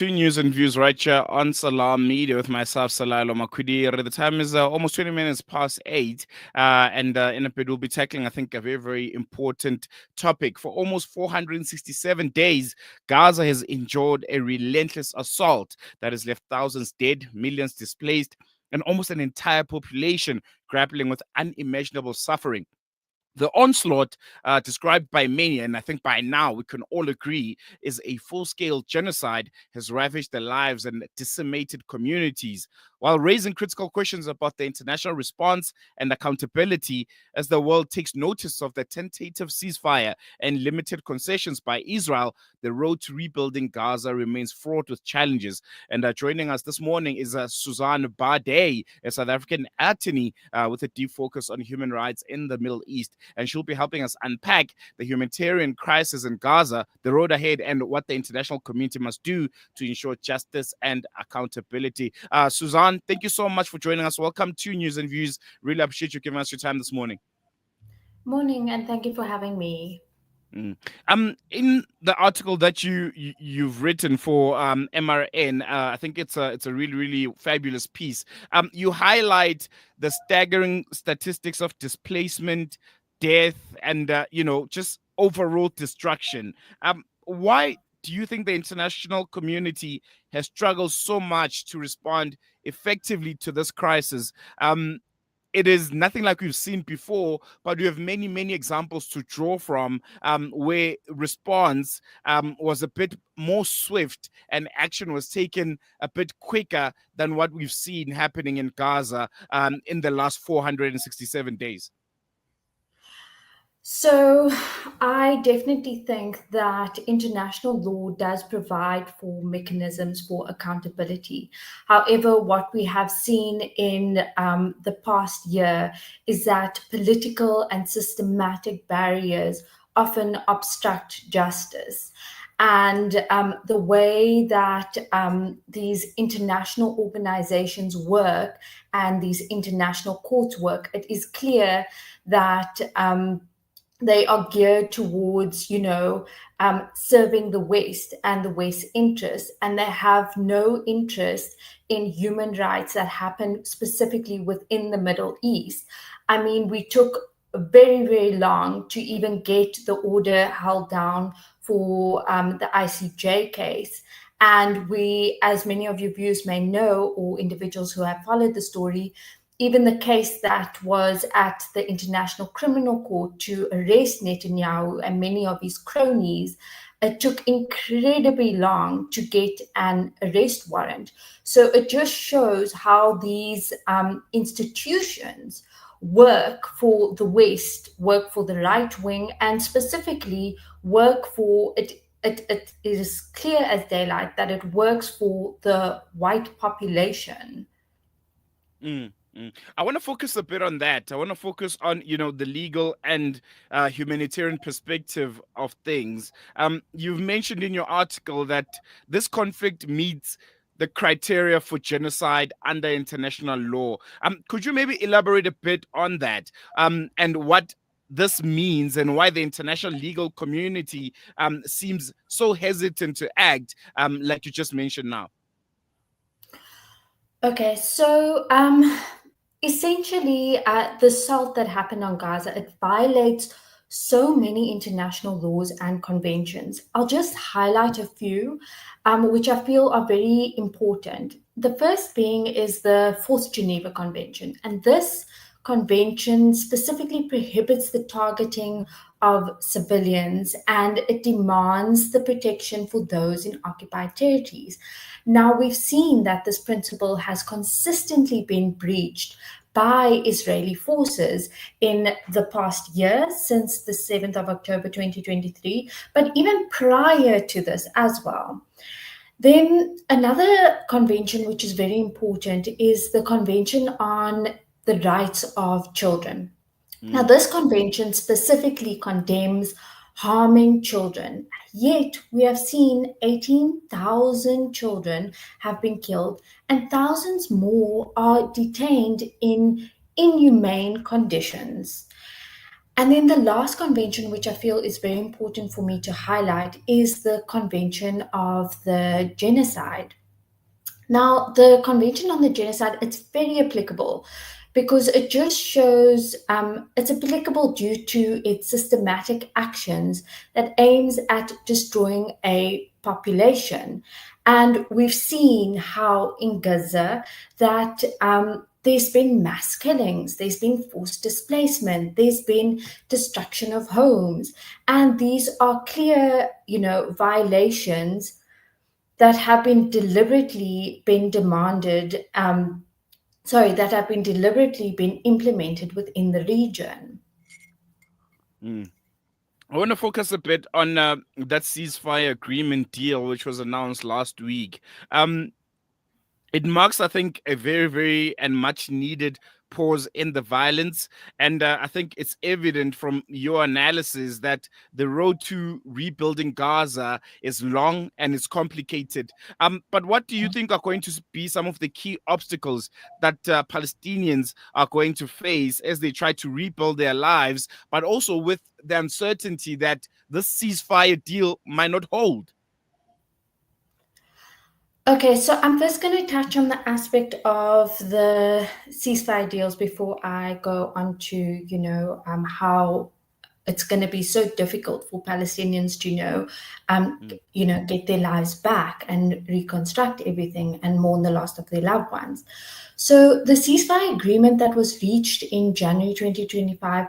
Two news and views right here on Salam Media with myself, Salalo Makudiri. The time is almost 20 minutes past 8. And in a bit, we'll be tackling, I think, a very, very important topic. For almost 467 days, Gaza has endured a relentless assault that has left thousands dead, millions displaced, and almost an entire population grappling with unimaginable suffering. The onslaught, described by many, and I think by now we can all agree, is a full scale genocide, has ravaged the lives and decimated communities, while raising critical questions about the international response and accountability as the world takes notice of the tentative ceasefire and limited concessions by Israel. The road to rebuilding Gaza remains fraught with challenges. And joining us this morning is Sõzarn Barday, a South African attorney with a deep focus on human rights in the Middle East, and she'll be helping us unpack the humanitarian crisis in Gaza, the road ahead, and what the international community must do to ensure justice and accountability. Sõzarn, thank you so much for joining us. Welcome to News and Views. Really appreciate you giving us your time this morning. Morning, and thank you for having me. In the article that you've written for MRN, I think it's a really fabulous piece. You highlight the staggering statistics of displacement, death, and just overall destruction. Why do you think the international community has struggled so much to respond effectively to this crisis? It is nothing like we've seen before, but we have many examples to draw from where response was a bit more swift and action was taken a bit quicker than what we've seen happening in Gaza in the last 467 days. So, I definitely think that international law does provide for mechanisms for accountability. However, what we have seen in the past year is that political and systematic barriers often obstruct justice. And the way that these international organizations work and these international courts work, it is clear that they are geared towards, serving the West and the West's interests, and they have no interest in human rights that happen specifically within the Middle East. I mean, we took very long to even get the order held down for the ICJ case. And we, as many of your viewers may know, or individuals who have followed the story, even the case that was at the International Criminal Court to arrest Netanyahu and many of his cronies, it took incredibly long to get an arrest warrant. So it just shows how these institutions work for the West, work for the right wing, and specifically work for it. It is clear as daylight that it works for the white population. I want to focus a bit on that. I want to focus on, the legal and humanitarian perspective of things. You've mentioned in your article that this conflict meets the criteria for genocide under international law. Could you maybe elaborate a bit on that and what this means and why the international legal community seems so hesitant to act, like you just mentioned now? Okay, so essentially, the assault that happened on Gaza, it violates so many international laws and conventions. I'll just highlight a few, which I feel are very important. The first being is the Fourth Geneva Convention, and this convention specifically prohibits the targeting of civilians, and it demands the protection for those in occupied territories. Now, we've seen that this principle has consistently been breached by Israeli forces in the past year, since the 7th of October 2023, but even prior to this as well. Then another convention which is very important is the Convention on the Rights of Children. Now, this convention specifically condemns harming children. Yet, we have seen 18,000 children have been killed and thousands more are detained in inhumane conditions. And then the last convention, which I feel is very important for me to highlight, is the Convention of the Genocide. Now, the Convention on the Genocide, it's very applicable because it just shows it's applicable due to its systematic actions that aims at destroying a population. And we've seen how in Gaza that there's been mass killings, there's been forced displacement, there's been destruction of homes, and these are clear, violations that have been deliberately been demanded, that have been deliberately been implemented within the region. I want to focus a bit on that ceasefire agreement deal, which was announced last week. It marks, I think, a very, very and much needed pause in the violence. And I think it's evident from your analysis that the road to rebuilding Gaza is long and it's complicated. But what do you think are going to be some of the key obstacles that Palestinians are going to face as they try to rebuild their lives, but also with the uncertainty that this ceasefire deal might not hold? Okay, so I'm first going to touch on the aspect of the ceasefire deals before I go on to, how it's going to be so difficult for Palestinians to, get their lives back and reconstruct everything and mourn the loss of their loved ones. So the ceasefire agreement that was reached in January 2025,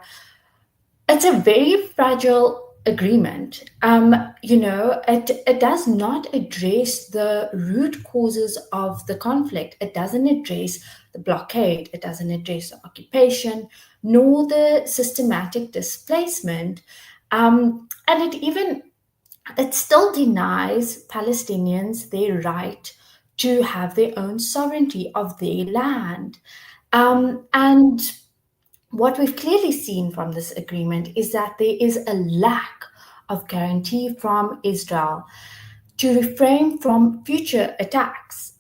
it's a very fragile agreement. It does not address the root causes of the conflict. It doesn't address the blockade. It doesn't address the occupation, nor the systematic displacement. And it still denies Palestinians their right to have their own sovereignty of their land. And what we've clearly seen from this agreement is that there is a lack of guarantee from Israel to refrain from future attacks.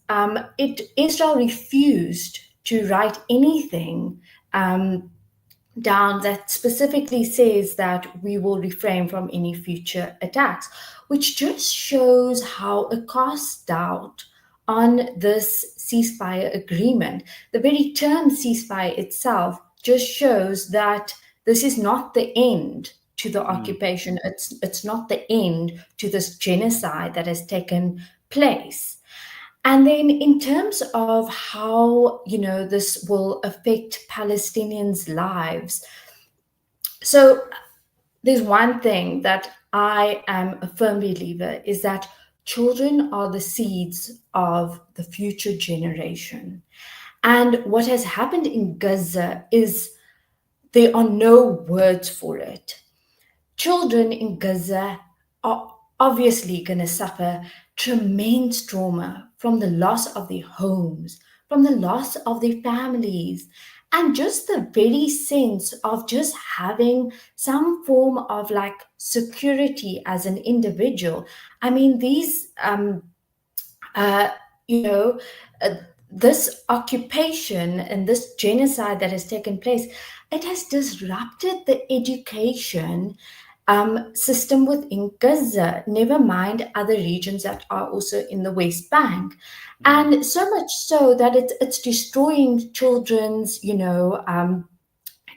Israel refused to write anything down that specifically says that we will refrain from any future attacks, which just shows how it casts doubt on this ceasefire agreement. The very term ceasefire itself just shows that this is not the end to the occupation. It's not the end to this genocide that has taken place. And then in terms of how, this will affect Palestinians' lives. So there's one thing that I am a firm believer is that children are the seeds of the future generation. And what has happened in Gaza is there are no words for it. Children in Gaza are obviously going to suffer tremendous trauma from the loss of their homes, from the loss of their families, and just the very sense of just having some form of like security as an individual. I mean, uh, you know, uh, this occupation and this genocide that has taken place, it has disrupted the education system within Gaza, never mind other regions that are also in the West Bank. And so much so that it's destroying children's,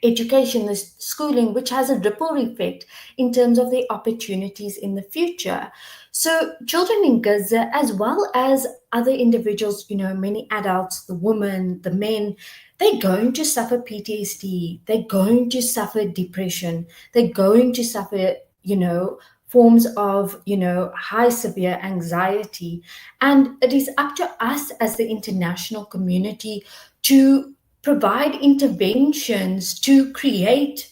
education, the schooling, which has a ripple effect in terms of their opportunities in the future. So children in Gaza, as well as other individuals, many adults, the women, the men, they're going to suffer PTSD. They're going to suffer depression. They're going to suffer, forms of, high severe anxiety. And it is up to us as the international community to provide interventions to create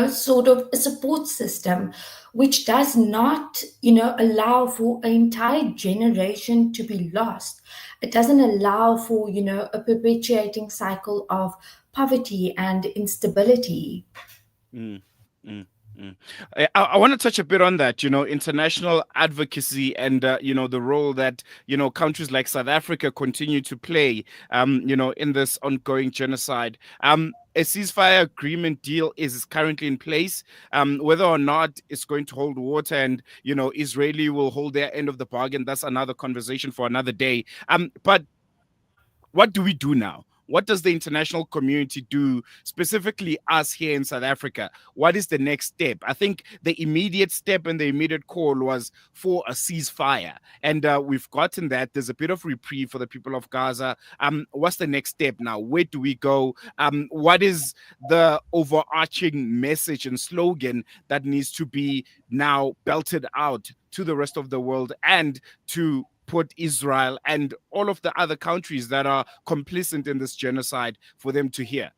sort of a support system which does not allow for an entire generation to be lost. It doesn't allow for a perpetuating cycle of poverty and instability. Mm, mm. Mm. I want to touch a bit on that, international advocacy and, the role that, countries like South Africa continue to play, in this ongoing genocide. A ceasefire agreement deal is currently in place. Whether or not it's going to hold water and, Israeli will hold their end of the bargain, that's another conversation for another day. But what do we do now? What does the international community do, specifically us here in South Africa? What is the next step? I think the immediate step and the immediate call was for a ceasefire. And we've gotten that. There's a bit of reprieve for the people of Gaza. What's the next step now? Where do we go? What is the overarching message and slogan that needs to be now belted out to the rest of the world and to put Israel and all of the other countries that are complicit in this genocide for them to hear?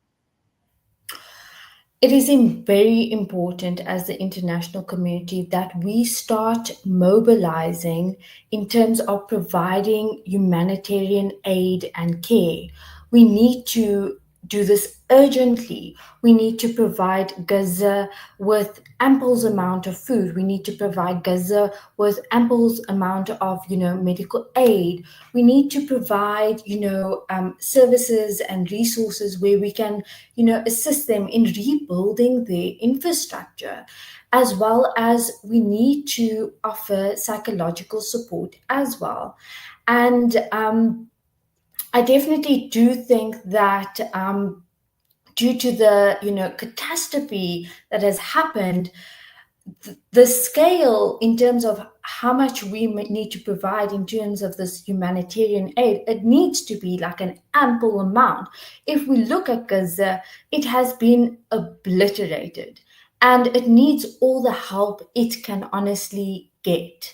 It is very important as the international community that we start mobilizing in terms of providing humanitarian aid and care. We need to do this urgently. We need to provide Gaza with ample amount of food. We need to provide Gaza with ample amount of, medical aid. We need to provide, services and resources where we can, assist them in rebuilding their infrastructure, as well as we need to offer psychological support as well. And I definitely do think that due to the catastrophe that has happened, the scale in terms of how much we need to provide in terms of this humanitarian aid, it needs to be like an ample amount. If we look at Gaza, it has been obliterated and it needs all the help it can honestly get.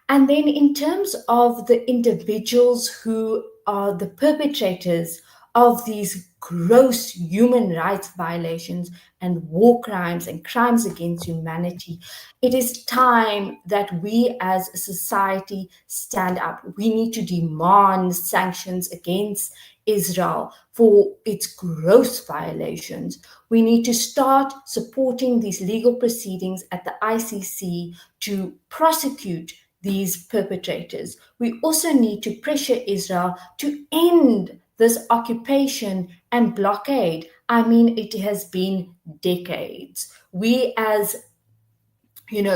And then, in terms of the individuals who are the perpetrators of these gross human rights violations and war crimes and crimes against humanity, it is time that we as a society stand up. We need to demand sanctions against Israel for its gross violations. We need to start supporting these legal proceedings at the ICC to prosecute these perpetrators. We also need to pressure Israel to end this occupation and blockade. I mean, it has been decades. We as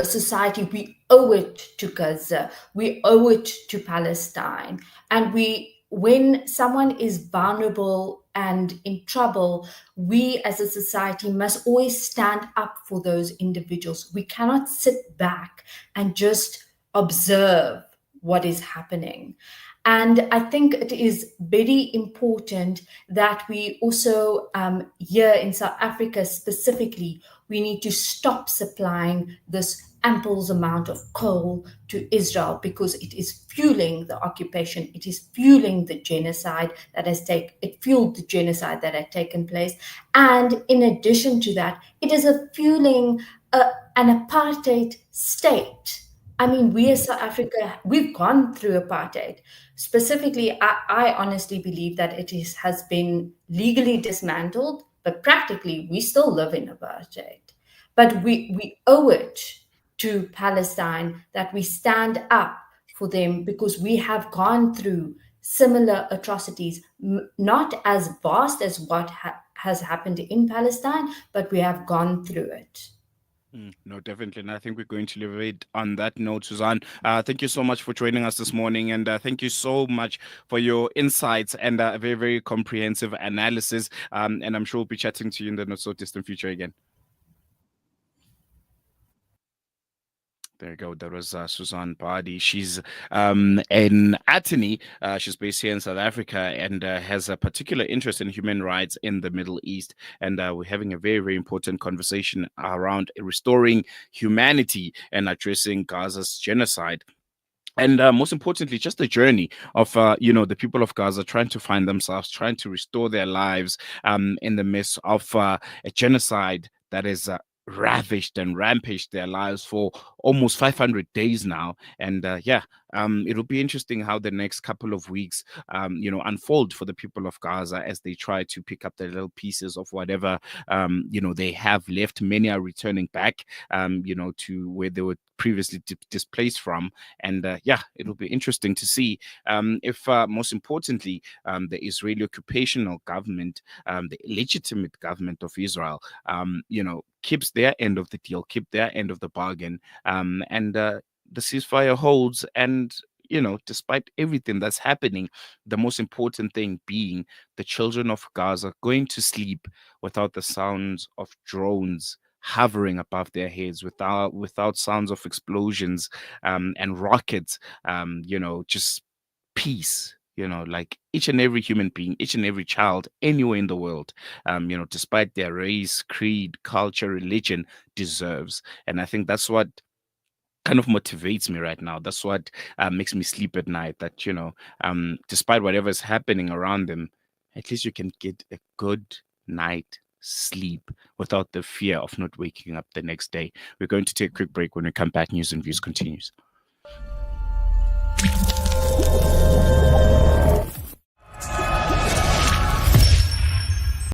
society, we owe it to Gaza, we owe it to Palestine. And when someone is vulnerable and in trouble, we as a society must always stand up for those individuals. We cannot sit back and just observe what is happening. And I think it is very important that we also, here in South Africa specifically, we need to stop supplying this ample amount of coal to Israel, because it is fueling the occupation, it is fueling the genocide that it fueled the genocide that had taken place. And in addition to that, it is fueling an apartheid state. I mean, we as South Africa, we've gone through apartheid. Specifically, I honestly believe that has been legally dismantled, but practically we still live in apartheid. But we owe it to Palestine that we stand up for them, because we have gone through similar atrocities, not as vast as what has happened in Palestine, but we have gone through it. No, definitely. And I think we're going to leave it on that note, Sõzarn. Thank you so much for joining us this morning. And thank you so much for your insights and a very, very comprehensive analysis. And I'm sure we'll be chatting to you in the not so distant future again. There you go. That was Sõzarn Barday. She's an attorney. She's based here in South Africa and has a particular interest in human rights in the Middle East. And we're having a very, very important conversation around restoring humanity and addressing Gaza's genocide. And most importantly, just the journey of, the people of Gaza trying to find themselves, trying to restore their lives in the midst of a genocide that is ravished and rampaged their lives for almost 500 days now. And It'll be interesting how the next couple of weeks, unfold for the people of Gaza as they try to pick up their little pieces of whatever, they have left. Many are returning back, to where they were previously displaced from. And yeah, it'll be interesting to see if, most importantly, the Israeli occupational government, the legitimate government of Israel, keeps their end of the deal, keep their end of the bargain, and the ceasefire holds. And despite everything that's happening, the most important thing being the children of Gaza going to sleep without the sounds of drones hovering above their heads, without sounds of explosions, and rockets, just peace. Like each and every human being, each and every child anywhere in the world, despite their race, creed, culture, religion, deserves. And I think that's what kind of motivates me right now. That's what makes me sleep at night. That despite whatever's happening around them, at least you can get a good night sleep without the fear of not waking up the next day. We're going to take a quick break. When we come back, news and views continues.